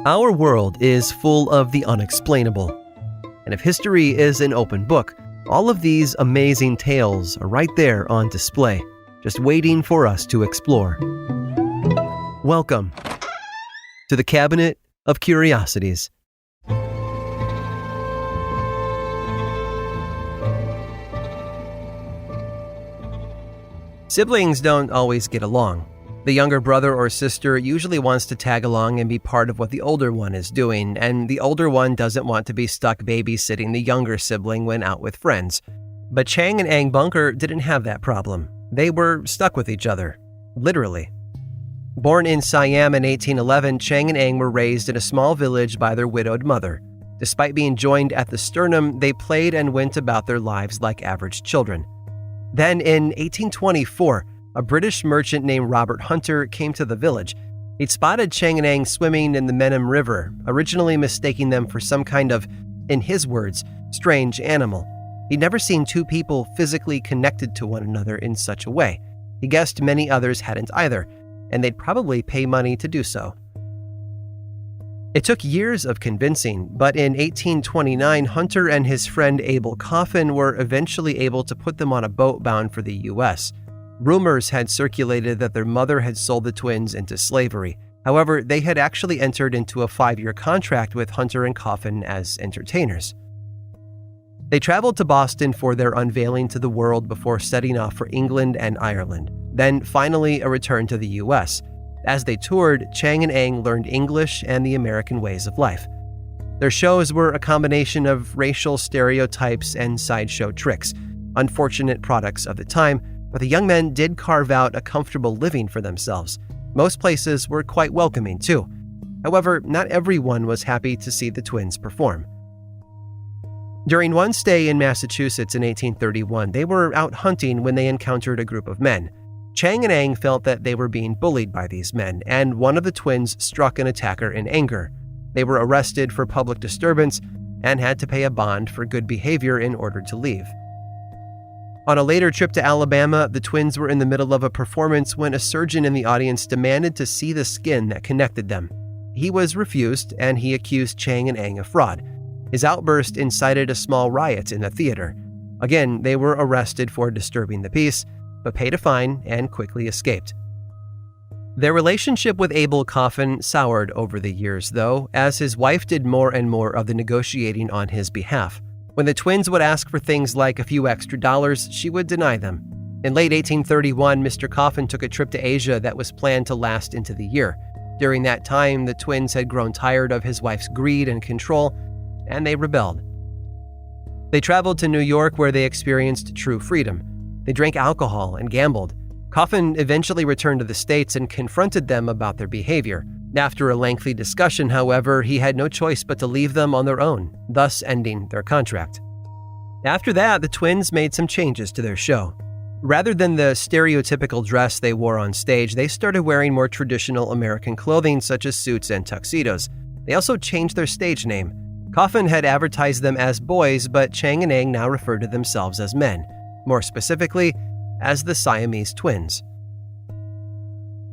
Our world is full of the unexplainable. And if history is an open book, all of these amazing tales are right there on display, just waiting for us to explore. Welcome to the Cabinet of Curiosities. Siblings don't always get along. The younger brother or sister usually wants to tag along and be part of what the older one is doing, and the older one doesn't want to be stuck babysitting the younger sibling when out with friends. But Chang and Ang Bunker didn't have that problem. They were stuck with each other, literally. Born in Siam in 1811, Chang and Ang were raised in a small village by their widowed mother. Despite being joined at the sternum, they played and went about their lives like average children. Then in 1824, a British merchant named Robert Hunter came to the village. He'd spotted Chang and Ang swimming in the Menem River, originally mistaking them for some kind of, in his words, strange animal. He'd never seen two people physically connected to one another in such a way. He guessed many others hadn't either, and they'd probably pay money to do so. It took years of convincing, but in 1829, Hunter and his friend Abel Coffin were eventually able to put them on a boat bound for the U.S. Rumors had circulated that their mother had sold the twins into slavery. However, they had actually entered into a 5-year contract with Hunter and Coffin as entertainers. They traveled to Boston for their unveiling to the world before setting off for England and Ireland, then finally a return to the U.S. As they toured, Chang and Ang learned English and the American ways of life. Their shows were a combination of racial stereotypes and sideshow tricks, unfortunate products of the time, but the young men did carve out a comfortable living for themselves. Most places were quite welcoming, too. However, not everyone was happy to see the twins perform. During one stay in Massachusetts in 1831, they were out hunting when they encountered a group of men. Chang and Ang felt that they were being bullied by these men, and one of the twins struck an attacker in anger. They were arrested for public disturbance and had to pay a bond for good behavior in order to leave. On a later trip to Alabama, the twins were in the middle of a performance when a surgeon in the audience demanded to see the skin that connected them. He was refused, and he accused Chang and Ang of fraud. His outburst incited a small riot in the theater. Again, they were arrested for disturbing the peace, but paid a fine and quickly escaped. Their relationship with Abel Coffin soured over the years, though, as his wife did more and more of the negotiating on his behalf. When the twins would ask for things like a few extra dollars, she would deny them. In late 1831, Mr. Coffin took a trip to Asia that was planned to last into the year. During that time, the twins had grown tired of his wife's greed and control, and they rebelled. They traveled to New York, where they experienced true freedom. They drank alcohol and gambled. Coffin eventually returned to the States and confronted them about their behavior. After a lengthy discussion, however, he had no choice but to leave them on their own, thus ending their contract. After that, the twins made some changes to their show. Rather than the stereotypical dress they wore on stage, they started wearing more traditional American clothing such as suits and tuxedos. They also changed their stage name. Coffin had advertised them as boys, but Chang and Ang now referred to themselves as men, more specifically, as the Siamese twins.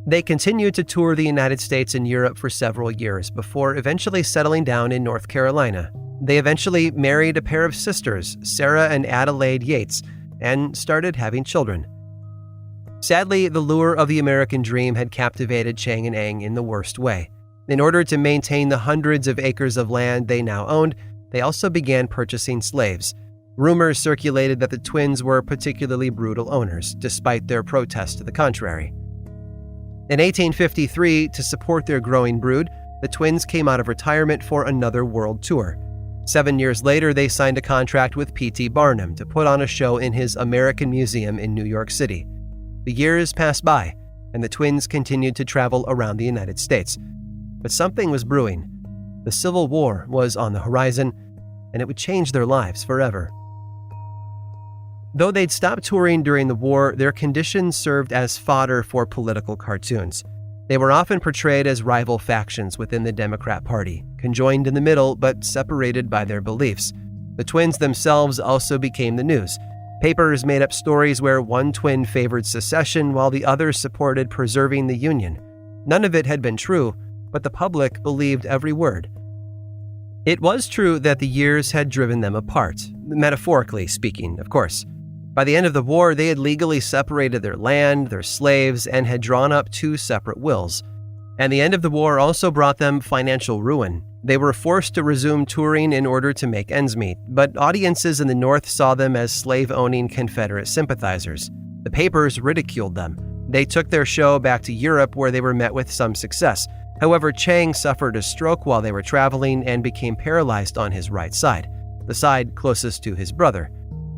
They continued to tour the United States and Europe for several years before eventually settling down in North Carolina. They eventually married a pair of sisters, Sarah and Adelaide Yates, and started having children. Sadly, the lure of the American dream had captivated Chang and Ang in the worst way. In order to maintain the hundreds of acres of land they now owned, they also began purchasing slaves. Rumors circulated that the twins were particularly brutal owners, despite their protests to the contrary. In 1853, to support their growing brood, the twins came out of retirement for another world tour. 7 years later, they signed a contract with P.T. Barnum to put on a show in his American Museum in New York City. The years passed by, and the twins continued to travel around the United States. But something was brewing. The Civil War was on the horizon, and it would change their lives forever. Though they'd stopped touring during the war, their conditions served as fodder for political cartoons. They were often portrayed as rival factions within the Democrat Party, conjoined in the middle but separated by their beliefs. The twins themselves also became the news. Papers made up stories where one twin favored secession while the other supported preserving the Union. None of it had been true, but the public believed every word. It was true that the years had driven them apart, metaphorically speaking, of course. By the end of the war, they had legally separated their land, their slaves, and had drawn up 2 separate wills. And the end of the war also brought them financial ruin. They were forced to resume touring in order to make ends meet, but audiences in the North saw them as slave-owning Confederate sympathizers. The papers ridiculed them. They took their show back to Europe, where they were met with some success. However, Chang suffered a stroke while they were traveling and became paralyzed on his right side, the side closest to his brother.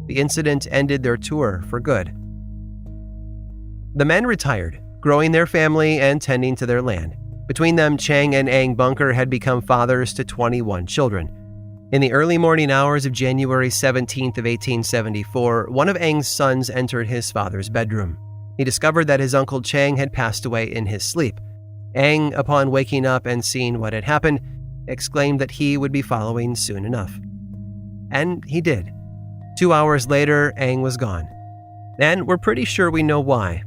The incident ended their tour for good. The men retired, growing their family and tending to their land. Between them, Chang and Ang Bunker had become fathers to 21 children. In the early morning hours of January 17th of 1874, one of Ang's sons entered his father's bedroom. He discovered that his uncle Chang had passed away in his sleep. Ang, upon waking up and seeing what had happened, exclaimed that he would be following soon enough. And he did. 2 hours later, Ang was gone. And we're pretty sure we know why.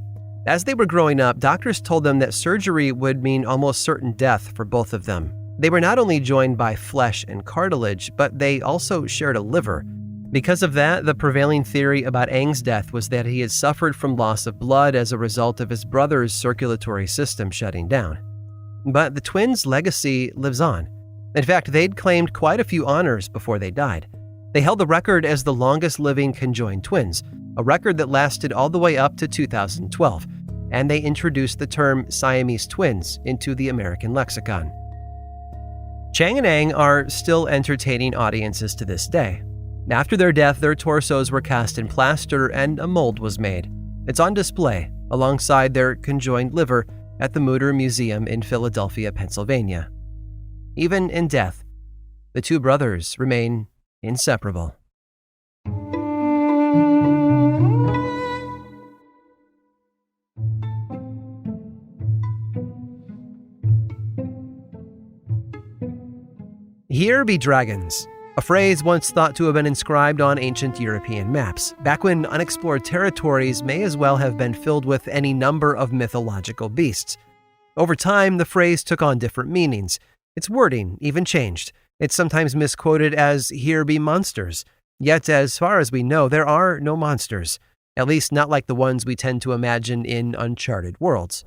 As they were growing up, doctors told them that surgery would mean almost certain death for both of them. They were not only joined by flesh and cartilage, but they also shared a liver. Because of that, the prevailing theory about Ang's death was that he had suffered from loss of blood as a result of his brother's circulatory system shutting down. But the twins' legacy lives on. In fact, they'd claimed quite a few honors before they died. They held the record as the longest-living conjoined twins, a record that lasted all the way up to 2012, and they introduced the term Siamese twins into the American lexicon. Chang and Ang are still entertaining audiences to this day. After their death, their torsos were cast in plaster and a mold was made. It's on display alongside their conjoined liver at the Mutter Museum in Philadelphia, Pennsylvania. Even in death, the 2 brothers remain inseparable. Here be dragons, a phrase once thought to have been inscribed on ancient European maps, back when unexplored territories may as well have been filled with any number of mythological beasts. Over time, the phrase took on different meanings. Its wording even changed. It's sometimes misquoted as, "Here be monsters." Yet, as far as we know, there are no monsters, at least not like the ones we tend to imagine in uncharted worlds.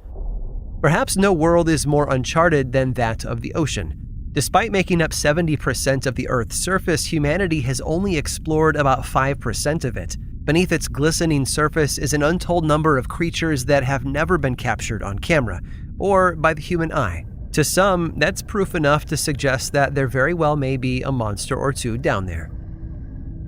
Perhaps no world is more uncharted than that of the ocean. Despite making up 70% of the Earth's surface, humanity has only explored about 5% of it. Beneath its glistening surface is an untold number of creatures that have never been captured on camera, or by the human eye. To some, that's proof enough to suggest that there very well may be a monster or 2 down there.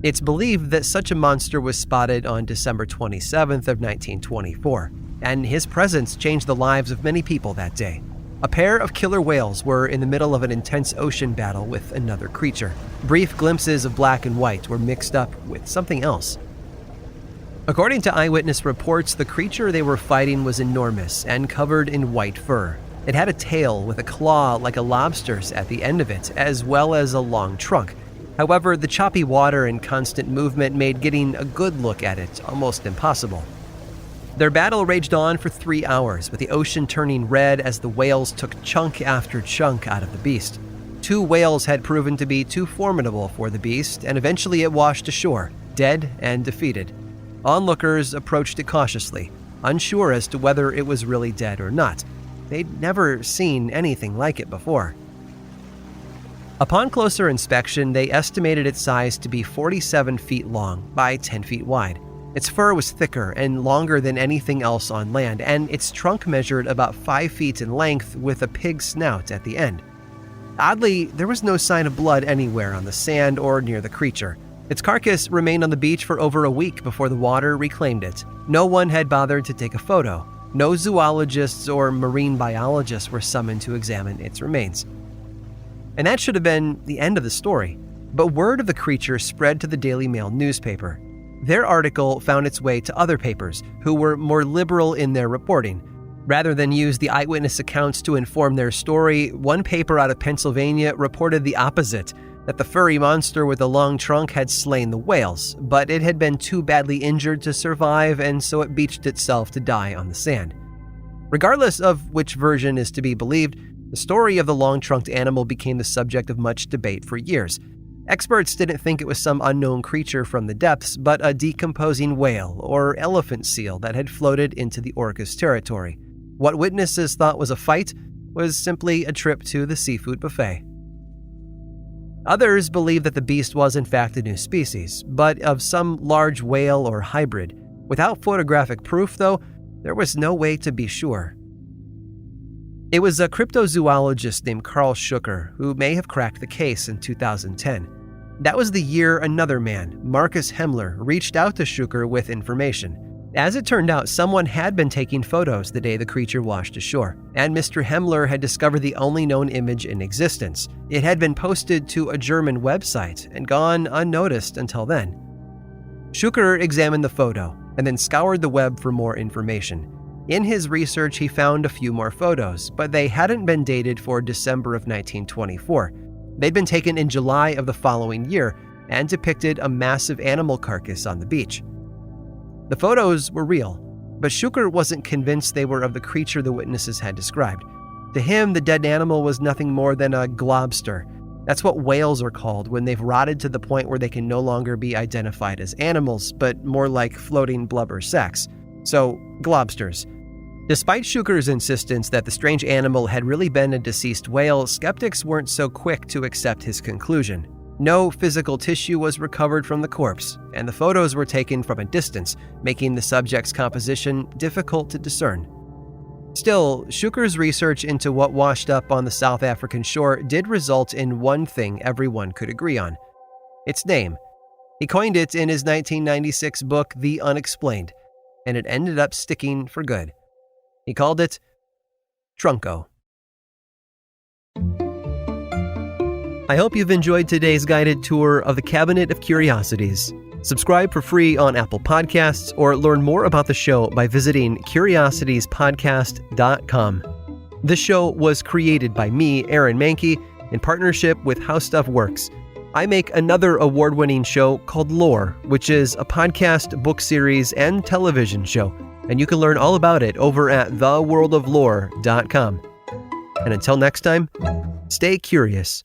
It's believed that such a monster was spotted on December 27th of 1924, and his presence changed the lives of many people that day. A pair of killer whales were in the middle of an intense ocean battle with another creature. Brief glimpses of black and white were mixed up with something else. According to eyewitness reports, the creature they were fighting was enormous and covered in white fur. It had a tail with a claw like a lobster's at the end of it, as well as a long trunk. However, the choppy water and constant movement made getting a good look at it almost impossible. Their battle raged on for 3 hours, with the ocean turning red as the whales took chunk after chunk out of the beast. 2 whales had proven to be too formidable for the beast, and eventually it washed ashore, dead and defeated. Onlookers approached it cautiously, unsure as to whether it was really dead or not. They'd never seen anything like it before. Upon closer inspection, they estimated its size to be 47 feet long by 10 feet wide. Its fur was thicker and longer than anything else on land, and its trunk measured about 5 feet in length with a pig snout at the end. Oddly, there was no sign of blood anywhere on the sand or near the creature. Its carcass remained on the beach for over a week before the water reclaimed it. No one had bothered to take a photo. No zoologists or marine biologists were summoned to examine its remains. And that should have been the end of the story. But word of the creature spread to the Daily Mail newspaper. Their article found its way to other papers, who were more liberal in their reporting. Rather than use the eyewitness accounts to inform their story, one paper out of Pennsylvania reported the opposite, that the furry monster with a long trunk had slain the whales, but it had been too badly injured to survive, and so it beached itself to die on the sand. Regardless of which version is to be believed, The story of the long-trunked animal became the subject of much debate for years. Experts didn't think it was some unknown creature from the depths, but a decomposing whale or elephant seal that had floated into the orca's territory. What witnesses thought was a fight was simply a trip to the seafood buffet. Others believed that the beast was in fact a new species, but of some large whale or hybrid. Without photographic proof, though, there was no way to be sure. It was a cryptozoologist named Carl Schucker who may have cracked the case in 2010. That was the year another man, Marcus Hemmler, reached out to Schucker with information. As it turned out, someone had been taking photos the day the creature washed ashore, and Mr. Hemmler had discovered the only known image in existence. It had been posted to a German website and gone unnoticed until then. Schucker examined the photo and then scoured the web for more information. In his research, he found a few more photos, but they hadn't been dated for December of 1924. They'd been taken in July of the following year and depicted a massive animal carcass on the beach. The photos were real, but Schucker wasn't convinced they were of the creature the witnesses had described. To him, the dead animal was nothing more than a globster. That's what whales are called when they've rotted to the point where they can no longer be identified as animals, but more like floating blubber sacks. So, globsters. Despite Schucker's insistence that the strange animal had really been a deceased whale, skeptics weren't so quick to accept his conclusion. No physical tissue was recovered from the corpse, and the photos were taken from a distance, making the subject's composition difficult to discern. Still, Schucker's research into what washed up on the South African shore did result in one thing everyone could agree on: its name. He coined it in his 1996 book, The Unexplained, and it ended up sticking for good. He called it Trunco. I hope you've enjoyed today's guided tour of the Cabinet of Curiosities. Subscribe for free on Apple Podcasts or learn more about the show by visiting curiositiespodcast.com. This show was created by me, Aaron Mahnke, in partnership with How Stuff Works. I make another award-winning show called Lore, which is a podcast, book series, and television show. And you can learn all about it over at theworldoflore.com. And until next time, stay curious.